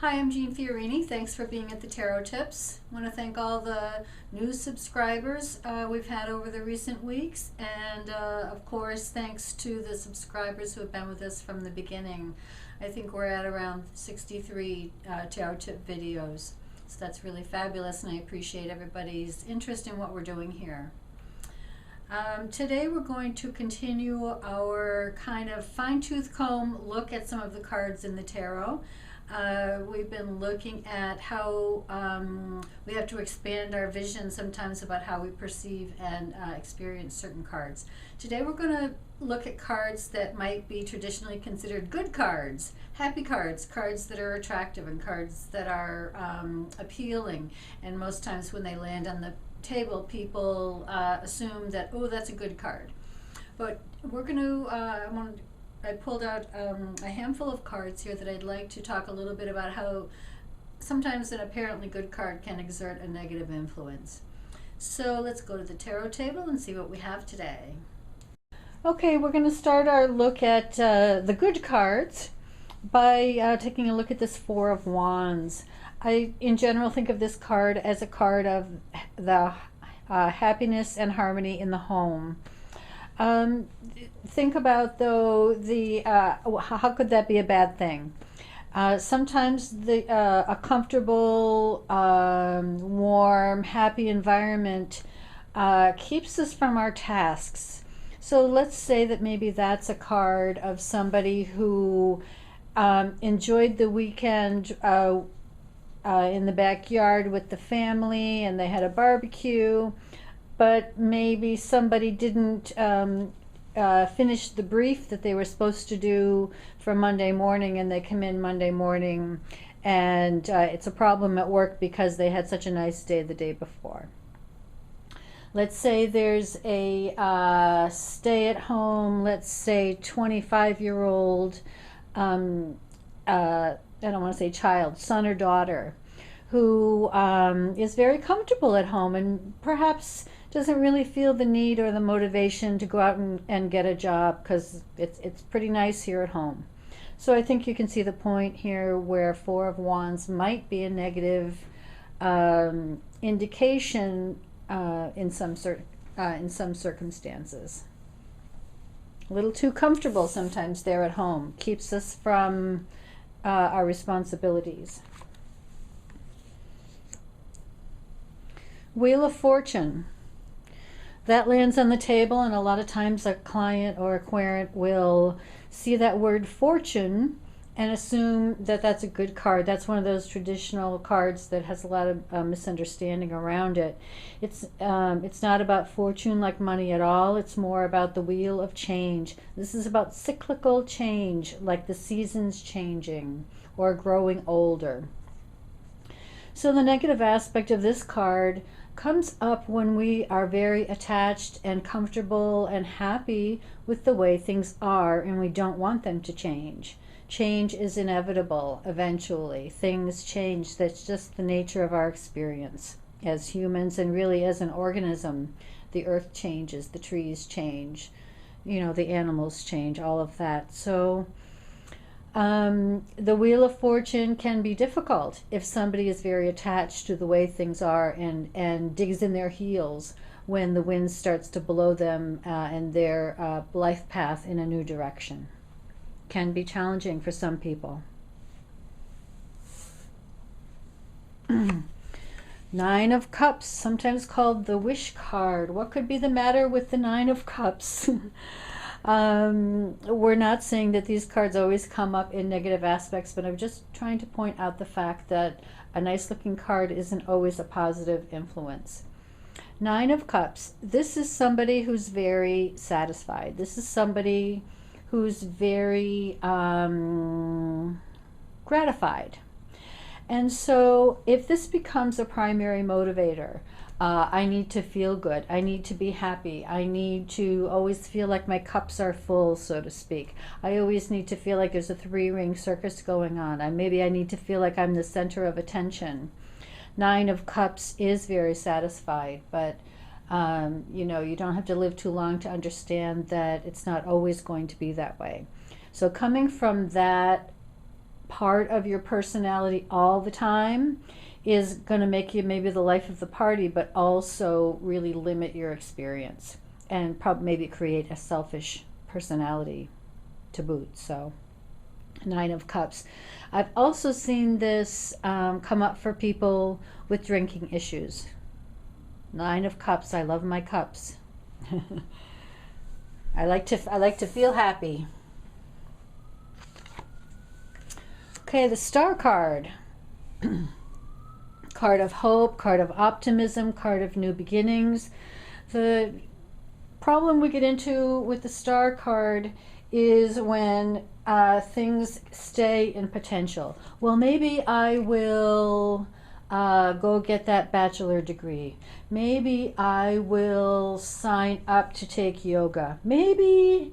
Hi, I'm Jeanne Fiorini. Thanks for being at the Tarot Tips. I want to thank all the new subscribers we've had over the recent weeks, and of course, thanks to the subscribers who have been with us from the beginning. I think we're at around 63 Tarot Tip videos, so that's really fabulous, and I appreciate everybody's interest in what we're doing here. Today we're going to continue our kind of fine-tooth comb look at some of the cards in the tarot. We've been looking at how we have to expand our vision sometimes about how we perceive and experience certain cards. Today we're going to look at cards that might be traditionally considered good cards, happy cards, cards that are attractive and cards that are appealing. And most times when they land on the table, people assume that, oh, that's a good card. But we're going to, I pulled out a handful of cards here that I'd like to talk a little bit about how sometimes an apparently good card can exert a negative influence. So let's go to the tarot table and see what we have today. Okay, we're going to start our look at the good cards by taking a look at this Four of Wands. I, in general, think of this card as a card of the happiness and harmony in the home. Think about, though, the how could that be a bad thing? Sometimes a comfortable, warm, happy environment keeps us from our tasks. So let's say that maybe that's a card of somebody who enjoyed the weekend in the backyard with the family, and they had a barbecue, but maybe somebody didn't finish the brief that they were supposed to do for Monday morning, and they come in Monday morning and it's a problem at work because they had such a nice day the day before. Let's say there's a stay-at-home, let's say 25-year-old, I don't want to say child, son or daughter, who is very comfortable at home and perhaps doesn't really feel the need or the motivation to go out and get a job because it's pretty nice here at home. So I think you can see the point here where Four of Wands might be a negative indication in some circumstances. A little too comfortable sometimes there at home. Keeps us from our responsibilities. Wheel of Fortune. That lands on the table, and a lot of times a client or a querent will see that word fortune and assume that that's a good card. That's one of those traditional cards that has a lot of misunderstanding around it. It's not about fortune like money at all. It's more about the wheel of change. This is about cyclical change, like the seasons changing or growing older. So the negative aspect of this card comes up when we are very attached and comfortable and happy with the way things are, and we don't want them to change. Change is inevitable eventually. Things change. That's just the nature of our experience as humans, and really as an organism. The earth changes, the trees change, the animals change, all of that. So the Wheel of Fortune can be difficult if somebody is very attached to the way things are and digs in their heels when the wind starts to blow them and their life path in a new direction. Can be challenging for some people. Nine of Cups, sometimes called the wish card. What could be the matter with the Nine of Cups? We're not saying that these cards always come up in negative aspects, but I'm just trying to point out the fact that a nice looking card isn't always a positive influence. Nine of Cups, this is somebody who's very satisfied. This is somebody who's very gratified. And so if this becomes a primary motivator, I need to feel good, I need to be happy, I need to always feel like my cups are full, so to speak. I always need to feel like there's a three-ring circus going on. Maybe I need to feel like I'm the center of attention. Nine of Cups is very satisfied, but you don't have to live too long to understand that it's not always going to be that way. So coming from that part of your personality all the time is going to make you maybe the life of the party, but also really limit your experience and probably maybe create a selfish personality to boot. So, Nine of Cups. I've also seen this come up for people with drinking issues. Nine of Cups. I love my cups. I like to feel happy. Okay, the Star card. Card of hope, card of optimism, card of new beginnings. The problem we get into with the Star card is when things stay in potential. Well, maybe I will go get that bachelor degree. Maybe I will sign up to take yoga. Maybe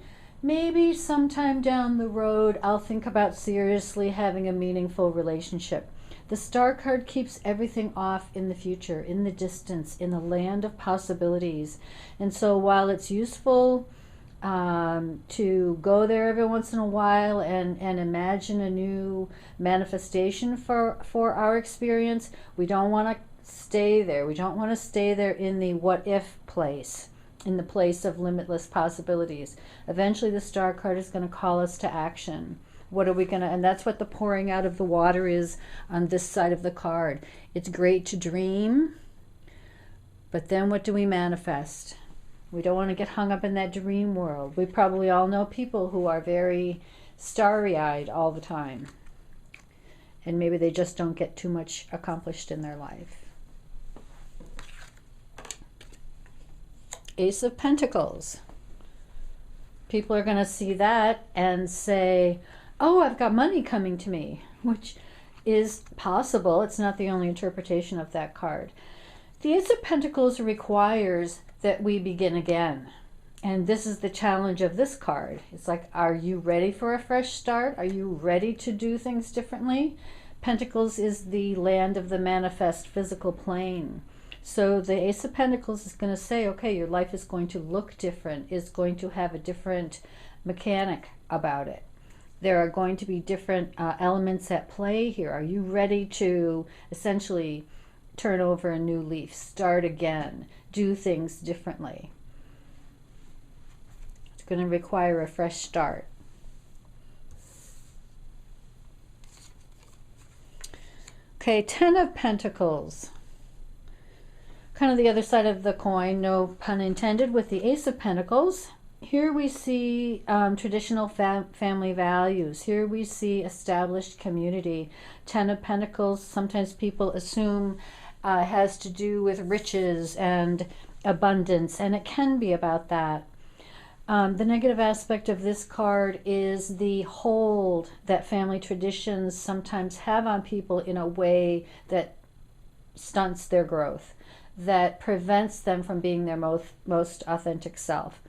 sometime down the road I'll think about seriously having a meaningful relationship. The Star card keeps everything off in the future, in the distance, in the land of possibilities. And so while it's useful to go there every once in a while and imagine a new manifestation for our experience, we don't want to stay there. We don't want to stay there in the what if place, in the place of limitless possibilities. Eventually the Star card is going to call us to action. What are we going to, and that's what the pouring out of the water is on this side of the card. It's great to dream, but then what do we manifest? We don't want to get hung up in that dream world. We probably all know people who are very starry-eyed all the time, and maybe they just don't get too much accomplished in their life. Ace of Pentacles. People are going to see that and say, oh, I've got money coming to me, which is possible. It's not the only interpretation of that card. The Ace of Pentacles requires that we begin again. And this is the challenge of this card. It's like, are you ready for a fresh start? Are you ready to do things differently? Pentacles is the land of the manifest physical plane. So the Ace of Pentacles is going to say, okay, your life is going to look different. It's going to have a different mechanic about it. There are going to be different elements at play here. Are you ready to essentially turn over a new leaf, start again, do things differently? It's going to require a fresh start. Okay, Ten of Pentacles. Kind of the other side of the coin, no pun intended, with the Ace of Pentacles. Here we see traditional family values. Here we see established community. Ten of Pentacles, sometimes people assume has to do with riches and abundance, and it can be about that. The negative aspect of this card is the hold that family traditions sometimes have on people in a way that stunts their growth, that prevents them from being their most authentic self.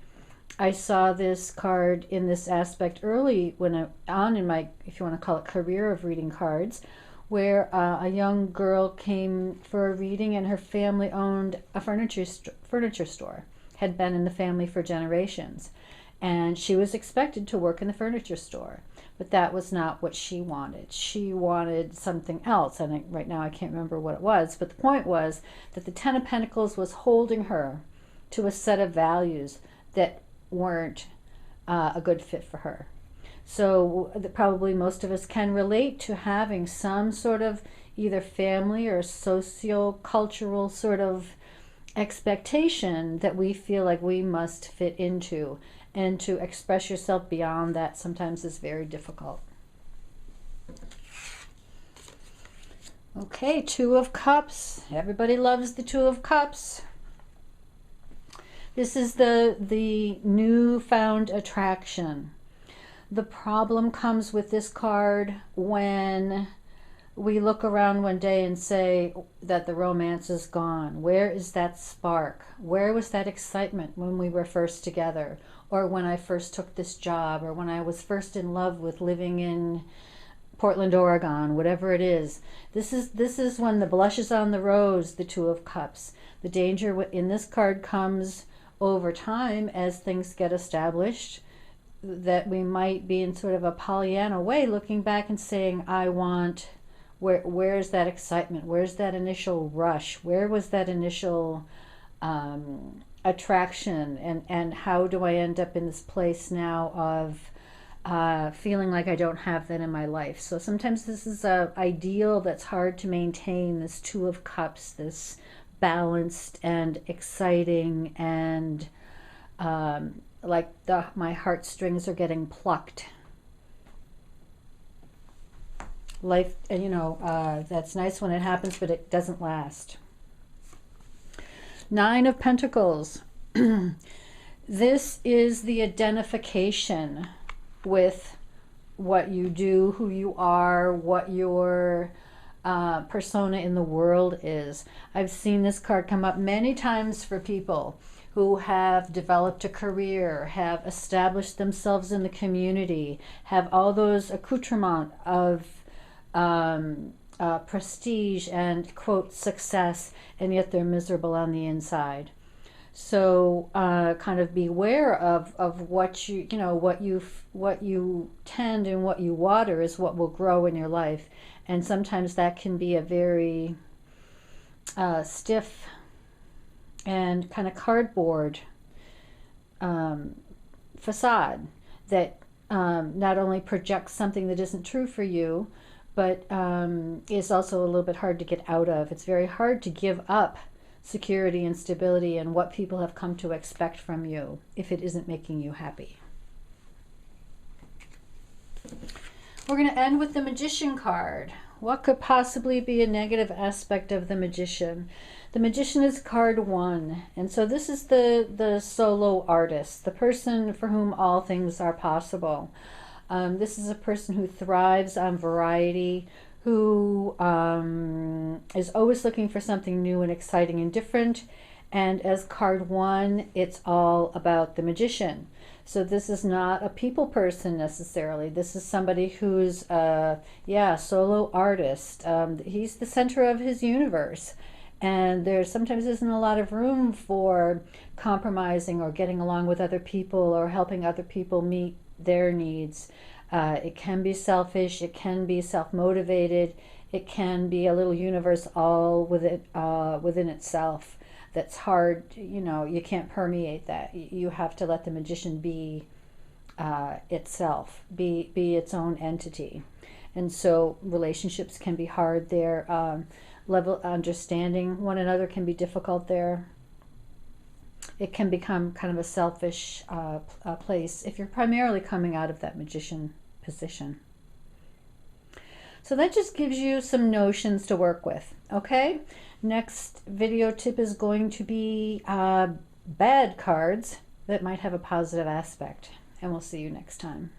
I saw this card in this aspect early when I'm in my, if you want to call it, career of reading cards, where a young girl came for a reading and her family owned a furniture store, had been in the family for generations. And she was expected to work in the furniture store, but that was not what she wanted. She wanted something else, and right now I can't remember what it was, but the point was that the Ten of Pentacles was holding her to a set of values that weren't a good fit for her. So probably most of us can relate to having some sort of either family or socio-cultural sort of expectation that we feel like we must fit into, and to express yourself beyond that sometimes is very difficult. Okay, Two of Cups. Everybody loves the Two of Cups. This is the newfound attraction. The problem comes with this card when we look around one day and say that the romance is gone. Where is that spark? Where was that excitement when we were first together? Or when I first took this job? Or when I was first in love with living in Portland, Oregon, whatever it is. This is when the blush is on the rose, the Two of Cups. The danger in this card comes over time as things get established. that we might be in sort of a Pollyanna way, looking back and saying, I want, where's that excitement? Where's that initial rush? Where was that initial attraction? And how do I end up in this place now of feeling like I don't have that in my life? So sometimes this is a ideal that's hard to maintain, this Two of Cups, this balanced and exciting and like my heartstrings are getting plucked. Life, you know, that's nice when it happens, but it doesn't last. Nine of Pentacles. This is the identification with what you do, who you are, what your persona in the world is. I've seen this card come up many times for people who have developed a career, have established themselves in the community, have all those accoutrements of prestige and, quote, success, and yet they're miserable on the inside. So kind of beware of what you know, what you tend and what you water is what will grow in your life. And sometimes that can be a very stiff and kind of cardboard facade that not only projects something that isn't true for you, but is also a little bit hard to get out of. It's very hard to give up security and stability and what people have come to expect from you if it isn't making you happy. We're going to end with the Magician card. What could possibly be a negative aspect of the Magician? The Magician is card 1, and so this is the solo artist, the person for whom all things are possible. This is a person who thrives on variety, who is always looking for something new and exciting and different. And as card 1, it's all about the Magician. So this is not a people person necessarily. This is somebody who's solo artist. He's the center of his universe. And there sometimes isn't a lot of room for compromising or getting along with other people or helping other people meet their needs. It can be selfish, it can be self-motivated, it can be a little universe all within itself that's hard, you know, you can't permeate that. You have to let the Magician be itself, be its own entity. And so relationships can be hard there. Level understanding one another can be difficult there. It can become kind of a selfish place if you're primarily coming out of that Magician position. So that just gives you some notions to work with, okay? Next video tip is going to be bad cards that might have a positive aspect, and we'll see you next time.